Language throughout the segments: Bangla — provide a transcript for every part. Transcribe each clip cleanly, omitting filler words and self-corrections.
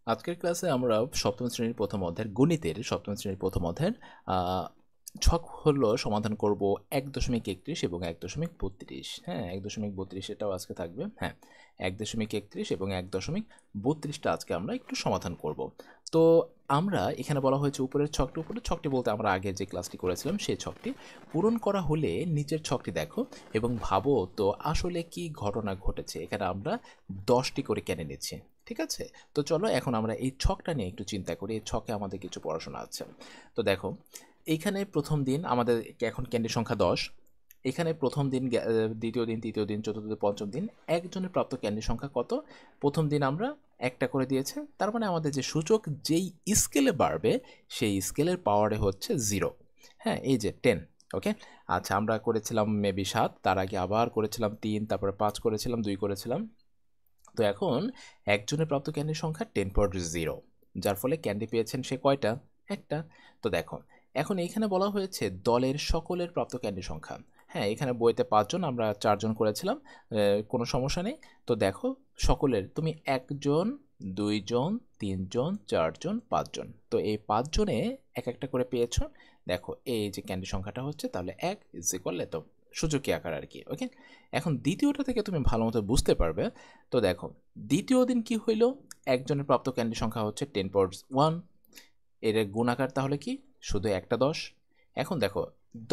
আজকের ক্লাসে আমরা সপ্তম শ্রেণীর প্রথম অধ্যায়ের গণিতের সপ্তম শ্রেণীর প্রথম অধ্যায়ের ছক হলো সমাধান করব 1.31 এবং 1.32। হ্যাঁ, 1.32 এটাও আজকে থাকবে। হ্যাঁ, 1.31 এবং 1.32টা আজকে আমরা একটু সমাধান করব। তো আমরা এখানে বলা হয়েছে উপরের ছকটি বলতে আমরা আগে যে ক্লাসটি করেছিলাম সেই ছকটি পূরণ করা হলে নিচের ছকটি দেখো এবং ভাবো তো আসলে কি ঘটনা ঘটেছে। এখানে আমরা 10টি করে কেনে নিচ্ছি। ঠিক আছে, তো চলো এখন আমরা এই ছকটা নিয়ে একটু চিন্তা করি। এই ছকে আমাদের কিছু পড়াশোনা আছে। তো দেখো, এইখানে প্রথম দিন আমাদের এখন ক্যান্ডি সংখ্যা 10। এখানে প্রথম দিন, দ্বিতীয় দিন, তৃতীয় দিন, চতুর্থ দিন, পঞ্চম দিন একজনের প্রাপ্ত ক্যান্ডি সংখ্যা কত? প্রথম দিন আমরা একটা করে দিয়েছে, তার মানে আমাদের যে সূচক যেই স্কেলে বাড়বে সেই স্কেলের পাওয়ারে হচ্ছে 0। হ্যাঁ, এই যে 10। ওকে, আচ্ছা, আমরা করেছিলাম মেবি 7, তার আগে আবার করেছিলাম 3, তারপরে 5 করেছিলাম, 2 করেছিলাম। তো এখন একজনের প্রাপ্ত ক্যান্ডির সংখ্যা 10.0, যার ফলে ক্যান্ডি পেয়েছেন সে কয়টা? একটা। তো দেখো, এখন এইখানে বলা হয়েছে দলের সকলের প্রাপ্ত ক্যান্ডি সংখ্যা। হ্যাঁ, এখানে বইতে 5 জন, আমরা 4 জন করেছিলাম, কোনো সমস্যা নেই। তো দেখো, সকলের তুমি 1 জন, 2 জন, 3 জন, 4 জন, 5 জন, তো এই 5 জনে এক একটা করে পেয়েছো। দেখো এই যে ক্যান্ডি সংখ্যাটা হচ্ছে, তাহলে 1 ইজ ইকুয়াল এত, সূচকী আকার আর কি। ওকে, এখন দ্বিতীয়টা থেকে তুমি ভালো মতো বুঝতে পারবে। তো দেখো, দ্বিতীয় দিন কি হইল? একজনের প্রাপ্ত ক্যান্ডি সংখ্যা হচ্ছে 10.1, এর গুণাকার তাহলে কি? শুধু একটা 10। এখন দেখো,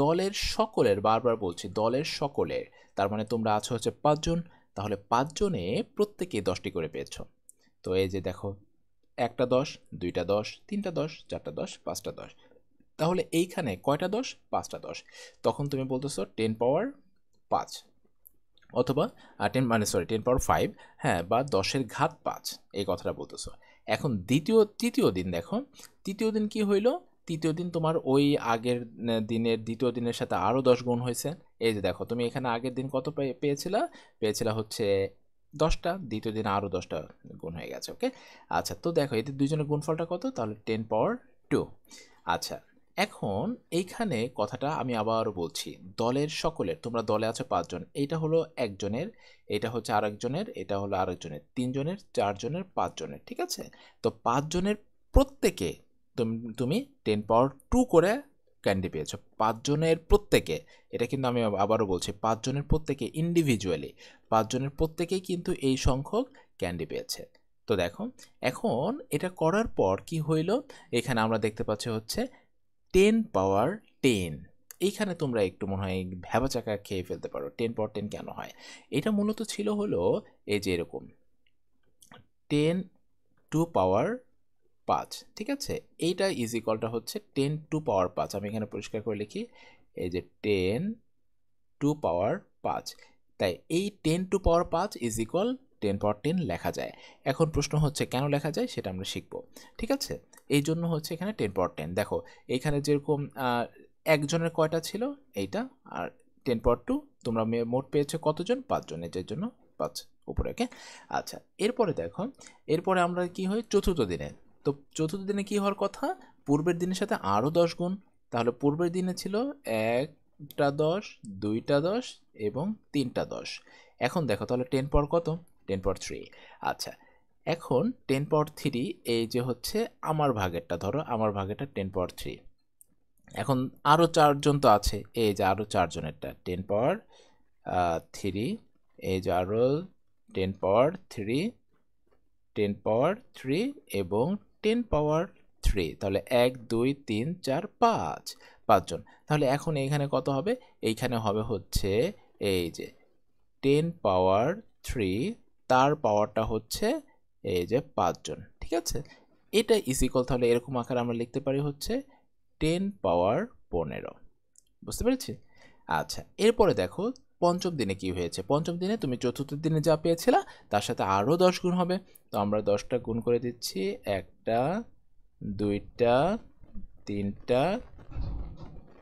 দলের সকলের, বারবার বলছি দলের সকলের, তার মানে তোমরা আছো হচ্ছে 5 জন, তাহলে 5 জনে প্রত্যেকে 10টি করে পেয়েছো। তো এই যে দেখো, একটা 10, দুইটা 10, তিনটা 10, চারটা 10, পাঁচটা 10, তাহলে এইখানে কয়টা 10? পাঁচটা 10। তখন তুমি বলতেছো 10 পাওয়ার 5, অথবা 10 পাওয়ার 5, হ্যাঁ, বা 10 এর ঘাত 5, এই কথাটা বলতেছো। এখন তৃতীয় দিন দেখো, তৃতীয় দিন কি হইল? তৃতীয় দিন তোমার ওই আগের দিনের দ্বিতীয় দিনের সাথে আরও 10 গুণ হয়েছে। এই যে দেখো, তুমি এখানে আগের দিন কত পেয়েছিলা? পেয়েছিলা হচ্ছে 10টা, দ্বিতীয় দিন আরও 10টা গুণ হয়ে গেছে। ওকে, আচ্ছা, তো দেখো এদের দুইজনের গুণফলটা কত? তাহলে 10 পাওয়ার 2। আচ্ছা, এখন এইখানে কথাটা আমি আবারও বলছি, দলের সকলের, তোমরা দলে আছো 5 জন, এইটা হলো একজনের, এটা হচ্ছে আরেকজনের, এটা হলো আরেকজনের, 3 জনের, 4 জনের, 5 জনের। ঠিক আছে, তো 5 জনের প্রত্যেকে তুমি 10 পাওয়ার 2 করে ক্যান্ডি পেয়েছো। 5 জনের প্রত্যেকে, এটা কিন্তু আমি আবারও বলছি, 5 জনের প্রত্যেকে ইন্ডিভিজুয়ালি, 5 জনের প্রত্যেকেই কিন্তু এই সংখ্যক ক্যান্ডি পেয়েছে। তো দেখো, এখন এটা করার পর কি হইল? এখানে আমরা দেখতে পাচ্ছি হচ্ছে 10 পাওয়ার 10। এইখানে তোমরা একটু মনে হয় ভ্যাবাচাকা খেয়ে ফেলতে পারো, 10 পাওয়ার 10 কেন হয়? এটা মূলত ছিল হলো এই যে এরকম 10 টু পাওয়ার 5। ঠিক আছে, এইটা ইজ ইকুয়ালটা হচ্ছে 10 টু পাওয়ার 5। আমি এখানে পরিষ্কার করে লিখি, এই যে 10 টু পাওয়ার 5। তাই এই 10 টু পাওয়ার 5 ইজ ইকুয়াল 10 পাওয়ার 10 লেখা যায়। এখন প্রশ্ন হচ্ছে কেন লেখা যায় সেটা আমরা শিখবো। ঠিক আছে, এই জন্য হচ্ছে এখানে 10 পাওয়ার 10। দেখো, এইখানে যেরকম একজনের কয়টা ছিল? এইটা, আর 10 পাওয়ার 2, তোমরা মোট পেয়েছো কতজন? 5 জন, এটার জন্য 5 উপরে। ওকে, আচ্ছা, এরপরে দেখো, এরপরে আমরা কি হয় চতুর্থ দিনে। তো চতুর্থ দিনে কি হওয়ার কথা? পূর্বের দিনের সাথে আরও 10 গুণ। তাহলে পূর্বের দিনে ছিল একটা 10, দুইটা 10 এবং তিনটা 10। এখন দেখো, তাহলে 10 পাওয়ার কত? 10 পাওয়ার 3। আচ্ছা, এখন 10 পাওয়ার 3, এই যে হচ্ছে আমার ভাগেরটা, ধরো আমার ভাগেরটা 10 পাওয়ার 3। এখন আরও 4 জন তো আছে, এই যে আরও 4 জনেরটা 10 পাওয়ার 3, এই যে আরও 10 পাওয়ার 3, 10 পাওয়ার 3 এবং 10 পাওয়ার 3, তাহলে 1 2 3 4 5, 5 জন। তাহলে এখন এইখানে কত হবে? এইখানে হবে হচ্ছে এই যে 10 পাওয়ার 3, তার পাওয়ারটা হচ্ছে এই যে 5 জন। ঠিক আছে, এটা ইজিকল, তাহলে এরকম আকারে আমরা লিখতে পারি হচ্ছে 10 পাওয়ার 15। বুঝতে পেরেছি? আচ্ছা, এরপরে দেখো পঞ্চম দিনে কি হয়েছে। পঞ্চম দিনে তুমি চতুর্থ দিনে যা পেয়েছিলা তার সাথে আরও 10 গুণ হবে। তো আমরা 10টা গুণ করে দিচ্ছি, একটা, দুইটা, তিনটা,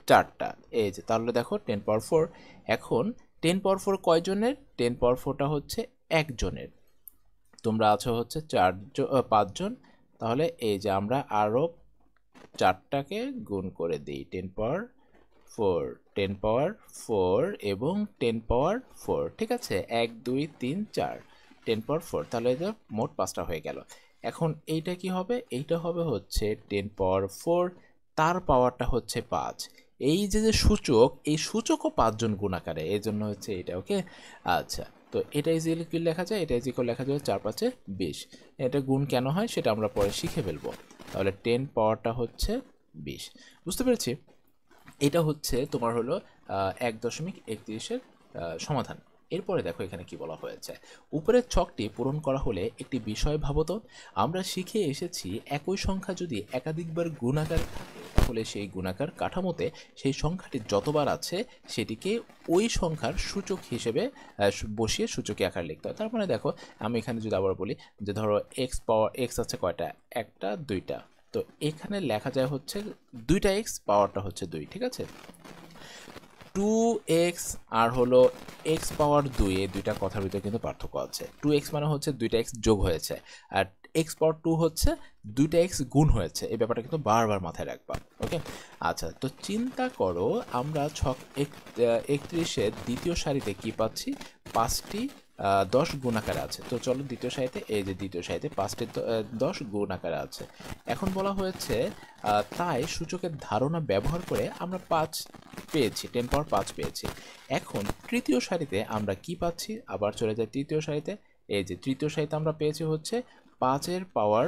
চারটা, এই যে, তাহলে দেখো 10 পাওয়ার 4। এখন 10 পাওয়ার 4 কয়জনের? 10 পাওয়ার 4টা হচ্ছে একজনের। তোমরা আছো হচ্ছে 5 জন, তাহলে এই যে আমরা আরও 4টাকে গুণ করে দিই, 10 পাওয়ার 4, 10 পাওয়ার 4 এবং 10 পাওয়ার 4। ঠিক আছে, 1 2 3 4, 10^4, তাহলে এটা মোট 5টা হয়ে গেল। এখন এইটা কি হবে, এইটা হবে হচ্ছে 10^4, তার পাওয়ারটা হচ্ছে 5। এই যে যে সূচক, এই সূচকও 5 জন গুণ আকারে, এই জন্য হচ্ছে এটা। ওকে, আচ্ছা, তো এটা ইজিলি কি লেখা যায়, এটা ইজিকল লেখা যায় 4×5 = 20। এটা গুণ কেন হয় সেটা আমরা পরে শিখে ফেলবো। তাহলে 10 পাওয়ারটা হচ্ছে 20। বুঝতে পেরেছি? এটা হচ্ছে তোমার হলো 1.31-এর সমাধান। এরপরে দেখো এখানে কি বলা হয়েছে। উপরের ছকটি পূরণ করা হলে একটি বিষয় ভাবো তো। আমরা শিখে এসেছি একই সংখ্যা যদি একাধিকবার গুণাকার থাকে তাহলে সেই গুণাকার কাঠামোতে সেই সংখ্যাটি যতবার আছে সেটিকে ওই সংখ্যার সূচক হিসেবে বসিয়ে সূচকে আকার লিখতে হয়। তার মানে দেখো আমি এখানে যদি আবার বলি যে ধরো এক্স পাওয়ার এক্স আছে কয়টা, একটা দুইটা, তো এখানে লেখা যায় হচ্ছে 2টা এক্স, পাওয়ারটা হচ্ছে 2, ঠিক আছে। 2x আর হলো এক্স পাওয়ার 2, এই দুইটা কথার ভিতরে কিন্তু পার্থক্য আছে। 2x মানে হচ্ছে 2টা এক্স যোগ হয়েছে, আর এক্স পাওয়ার 2 হচ্ছে 2টা এক্স গুণ হয়েছে। এই ব্যাপারটা কিন্তু বারবার মাথায় রাখবা। ওকে, আচ্ছা, তো চিন্তা করো আমরা ছক 31-এর দ্বিতীয় সারিতে কি পাচ্ছি, 5টি 10 গুণ আকারে আছে। তো চলো দ্বিতীয় সারিতে, এই যে দ্বিতীয় সারিতে 5টি 10 গুণ আকারে আছে। এখন বলা হয়েছে তাই সূচকের ধারণা ব্যবহার করে আমরা 5 পেয়েছি, 10^5 পেয়েছি। এখন তৃতীয় সারিতে আমরা কি পাচ্ছি, আবার চলে যাই তৃতীয় সারিতে। এই যে তৃতীয় সারিতে আমরা পেয়েছি হচ্ছে 5-এর পাওয়ার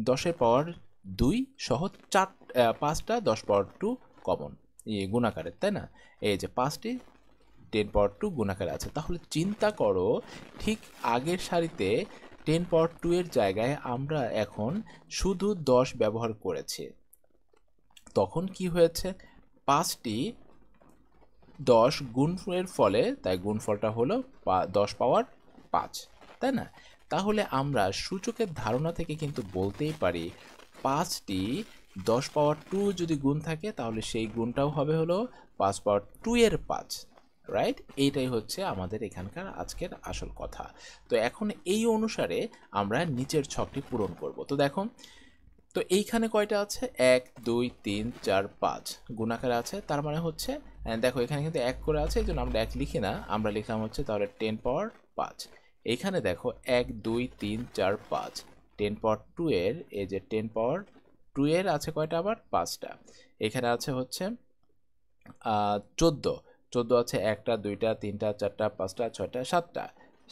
10-এর পাওয়ার 2 সহ 5টা 10^2 কমন গুণাকারে, তাই না। এই যে 5টি 10^2 গুণাকারে আছে। তাহলে চিন্তা করো ঠিক আগের সারিতে 10^2 এর জায়গায় আমরা এখন শুধু 10 ব্যবহার করেছি, তখন কি হয়েছে, 5টি 10 গুণের ফলে, তাই গুণফলটা হলো 10^5, তাই না। তাহলে আমরা সূচকের ধারণা থেকে কিন্তু বলতেই পারি 5টি 10^2 যদি গুণ থাকে তাহলে সেই গুণটাও হবে হলো 5^2 এর 5, রাইট। এইটাই হচ্ছে আমাদের এখানকার আজকের আসল কথা। তো এখন এই অনুসারে আমরা নিচের ছকটি পূরণ করব। তো দেখো, তো এইখানে কয়টা আছে, 1 2 3 4 5 গুণাকারে আছে। তার মানে হচ্ছে দেখো এখানে কিন্তু 1 করে আছে, এই জন্য আমরা 1 লিখি না, আমরা লিখলাম হচ্ছে তাহলে 10^5। এইখানে দেখো 1 2 3 4 5, 10^2 এর, এই যে 10^2 এর আছে কয়টা, আবার 5টা। এখানে আছে হচ্ছে 14, 14 আছে 1টা 2টা 3টা 4টা 5টা 6টা 7টা,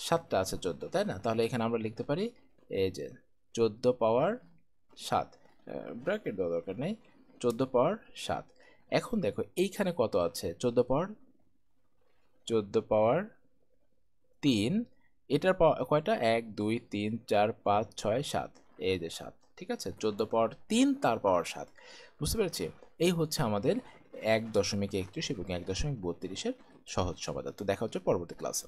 7টা আছে 14, তাই না। তাহলে এখানে আমরা লিখতে পারি এই যে 14^7, ব্র্যাকেট দেওয়া দরকার নেই, 14^7। এখন দেখো এইখানে কত আছে, 14^3, এটার কয়টা, 1 2 3 4 5 6 7, এই যে 7, ঠিক আছে। 14^3 তার পাওয়ার 7। বুঝতে পেরেছি? এই হচ্ছে আমাদের 1.31 এবং 1.32-এর সহজ সমাধান। তো দেখা হচ্ছে পরবর্তী ক্লাসে।